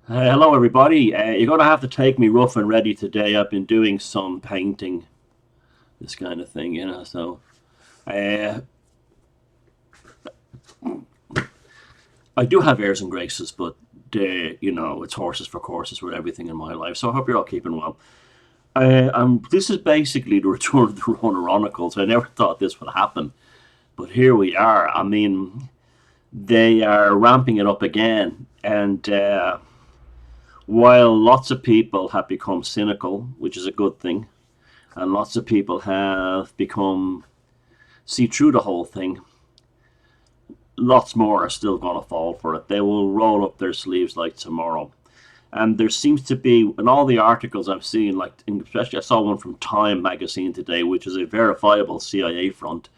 Hello, everybody. You're going to have to take me rough and ready today. I've been doing some painting, this kind of thing, So uh, I do have airs and graces, but it's horses for courses with everything in my life. So I hope you're all keeping well. This is basically the return of the Rona Chronicles. I never thought this would happen, but here we are. I mean, they are ramping it up again, and while lots of people have become cynical, which is a good thing, and lots of people have become see through the whole thing. Lots more are still going to fall for it. They will roll up their sleeves like tomorrow. And there seems to be, in all the articles I've seen, like especially I saw one from Time magazine today, which is a verifiable CIA front.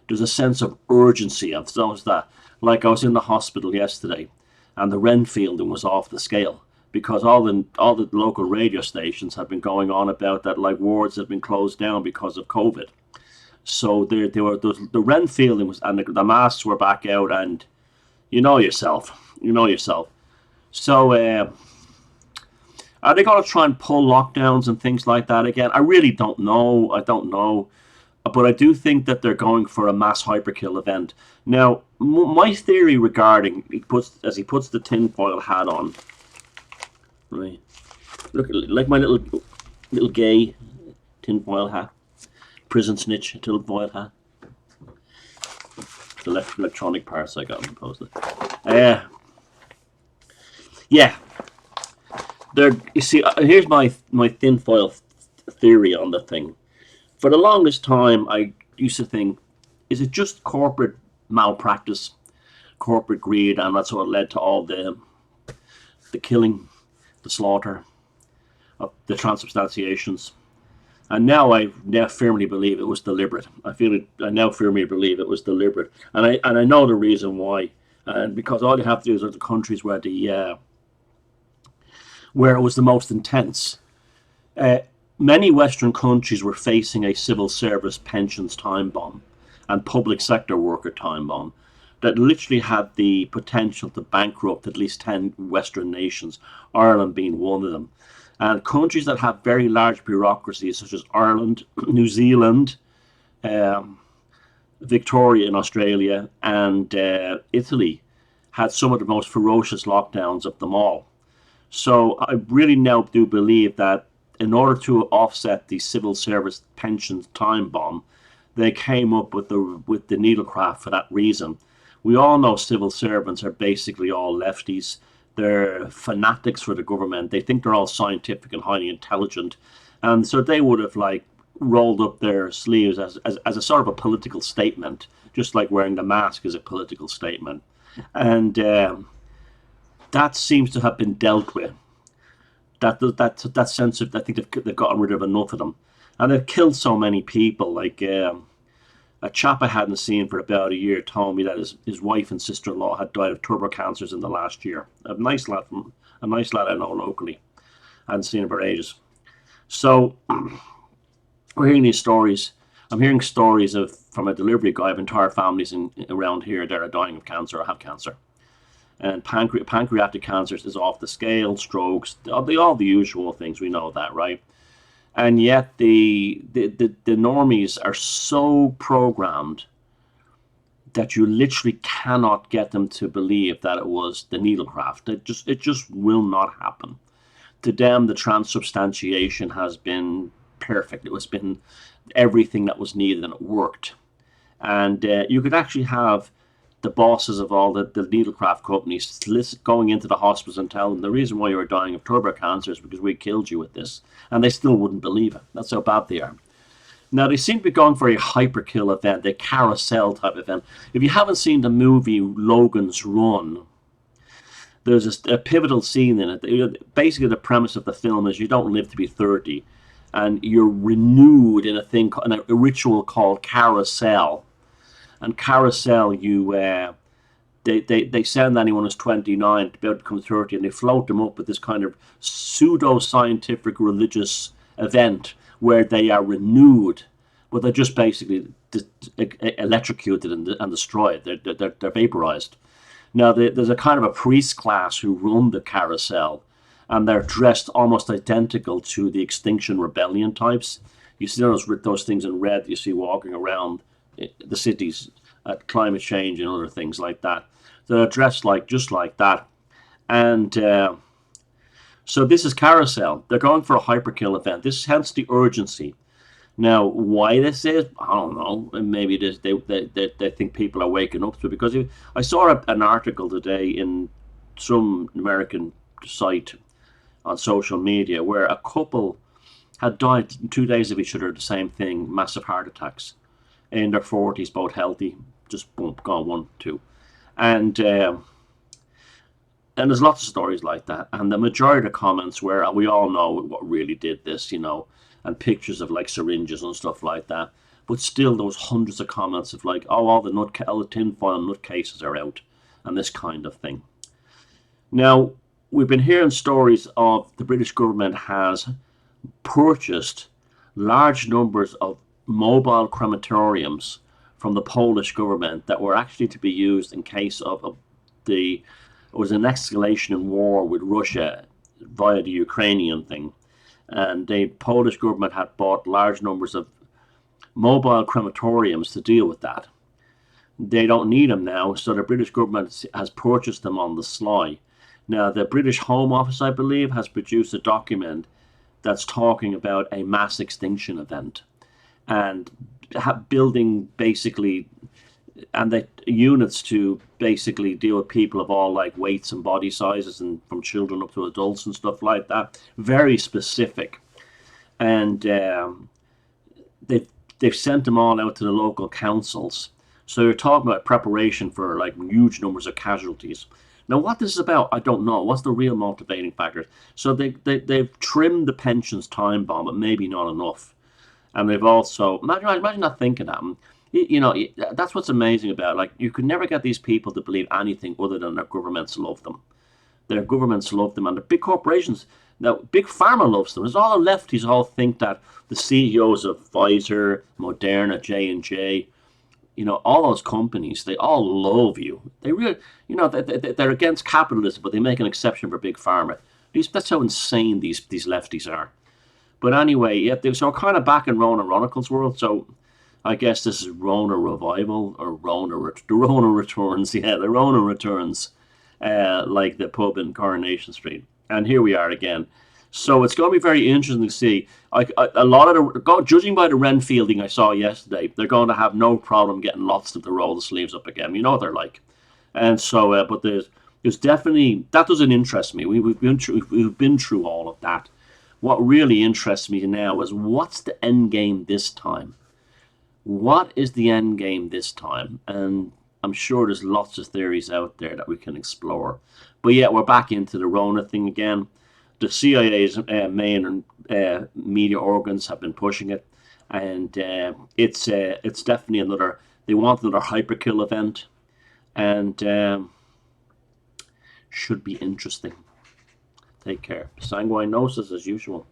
There's a sense of urgency of those that, like I was in the hospital yesterday, and the Renfielding was off the scale because all the local radio stations have been going on about that, like wards had been closed down because of COVID. So they were the Renfield was, and the masks were back out, and you know yourself. So are they going to try and pull lockdowns and things like that again? I really don't know. I don't know, but I do think that they're going for a mass hyperkill event. Now, my theory regarding he puts the tinfoil hat on, right? Look like my little gay tinfoil hat, prison snitch tinfoil hat. The electronic parts I got composed. Yeah, you see, here's my tinfoil theory on the thing. For the longest time, I used to think, is it just corporate malpractice, corporate greed, and that's what led to all the killing, the slaughter, of the transubstantiations. And now firmly believe it was deliberate. I now firmly believe it was deliberate, and I know the reason why. And because all you have to do is look at the countries where it was the most intense. Uh, Many Western countries were facing a civil service pensions time bomb and public sector worker time bomb that literally had the potential to bankrupt at least 10 Western nations, Ireland being one of them. And countries that have very large bureaucracies, such as Ireland, New Zealand, um, Victoria in Australia, and Italy, had some of the most ferocious lockdowns of them all. So I really now do believe that in order to offset the civil service pensions time bomb, they came up with the needlecraft for that reason. We all know civil servants are basically all lefties. They're fanatics for the government. They think they're all scientific and highly intelligent, and so they would have like rolled up their sleeves as a sort of a political statement, just like wearing the mask is a political statement, and that seems to have been dealt with. That sense of I think they've gotten rid of enough of them, and they've killed so many people. Like a chap I hadn't seen for about a year told me that his wife and sister-in-law had died of turbo cancers in the last year. A nice lad I know locally. I hadn't seen him for ages. So we're hearing these stories. I'm hearing stories of from a delivery guy of entire families around here that are dying of cancer or have cancer. And pancreatic cancers is off the scale, strokes, all the usual things. We know that, right? And yet the normies are so programmed that you literally cannot get them to believe that it was the needlecraft. It just will not happen. To them, the transubstantiation has been perfect. It has been everything that was needed, and it worked. And you could actually have the bosses of all the needlecraft companies going into the hospitals and telling them the reason why you are dying of turbo cancer is because we killed you with this. And they still wouldn't believe it. That's how bad they are. Now, they seem to be going for a hyperkill event, a carousel type event. If you haven't seen the movie Logan's Run, there's a pivotal scene in it. Basically, the premise of the film is you don't live to be 30, and you're renewed in a ritual called carousel. And carousel, they send anyone who's 29 to be able to become 30, and they float them up with this kind of pseudo scientific religious event where they are renewed, but they're just basically electrocuted and destroyed. They're vaporized. Now, there's a kind of a priest class who run the carousel, and they're dressed almost identical to the Extinction Rebellion types. You see those things in red you see walking around the cities at climate change and other things like that. They're dressed like just like that. And so this is Carousel. They're going for a hyperkill event. This is hence the urgency. Now, why this is, I don't know. Maybe it is they think people are waking up to it. Because I saw an article today in some American site on social media where a couple had died in 2 days of each other, the same thing, massive heart attacks, in their 40s, both healthy, just boom, gone, one, two. And there's lots of stories like that. And the majority of the comments were, we all know what really did this, and pictures of like syringes and stuff like that. But still, there was hundreds of comments of like, oh, all the tinfoil nutcases are out, and this kind of thing. Now, we've been hearing stories of the British government has purchased large numbers of mobile crematoriums from the Polish government that were actually to be used in case of it was an escalation in war with Russia via the Ukrainian thing. And the Polish government had bought large numbers of mobile crematoriums to deal with that. They don't need them now, so the British government has purchased them on the sly. Now, the British Home Office, I believe, has produced a document that's talking about a mass extinction event and building basically units to basically deal with people of all like weights and body sizes, and from children up to adults and stuff like that. Very specific. And they've sent them all out to the local councils. So you're talking about preparation for like huge numbers of casualties. Now, what this is about, I don't know. What's the real motivating factor? So they've trimmed the pensions time bomb, but maybe not enough. And they've also, imagine not thinking that. That's what's amazing about it. Like, you could never get these people to believe anything other than their governments love them. Their governments love them, and the big corporations, now, Big Pharma loves them. There's all the lefties all think that the CEOs of Pfizer, Moderna, J&J, all those companies, they all love you. They really, they're against capitalism, but they make an exception for Big Pharma. That's how insane these lefties are. But anyway, yeah, so we're kind of back in Rona Chronicles world. So I guess this is Rona Revival, or the Rona Returns. Yeah, the Rona Returns, like the pub in Coronation Street. And here we are again. So it's going to be very interesting to see. A lot of judging by the Renfielding I saw yesterday, they're going to have no problem getting lots of the roll the sleeves up again. You know what they're like. And so, but there's definitely, that doesn't interest me. We've been through all of that. What really interests me now is, what's the end game this time? What is the end game this time? And I'm sure there's lots of theories out there that we can explore. But yeah, we're back into the Rona thing again. The CIA's main media organs have been pushing it, and it's definitely another. They want another hyperkill event, and should be interesting. Take care. Sanguinosis as usual.